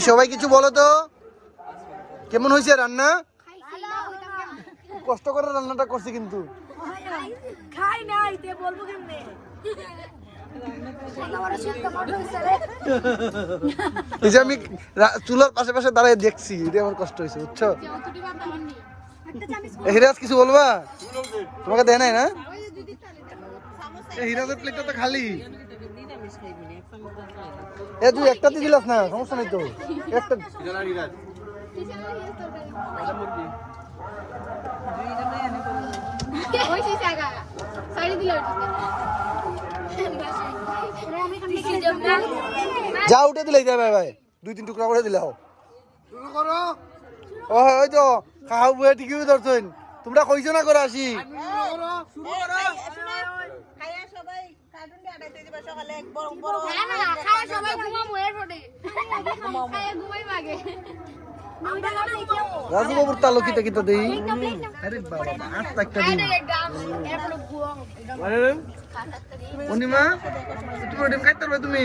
সবাই কিছু বলো তো, কেমন হয়েছে রান্না? কষ্ট করে রান্নাটা করছি কিন্তু এই যে আমি চুলার পাশে পাশে দাঁড়িয়ে দেখছি, এটা আমার কষ্ট হয়েছে বুঝছো। হিরাজ কিছু বলবা? তোমাকে দেয় নাই না? হিরাজের প্লেটটা তো খালি। এ তুই একটাতে দিলাস না, সমস্যা নেই তো। একটা যা উঠে দিলে যাবে ভাই, 2-3 টুকরা করে দিলে হোক। ওই তো খাও বুয়ে ঠিকই ধরছেন, তোমরা কইছো না করে আসি। রাজুবাবুর তালু কিতা কিতা দেই। আরে বাবা আটটা একটা দিন পূর্ণিমা তুমি ওটা খাইতে পারবে তুমি।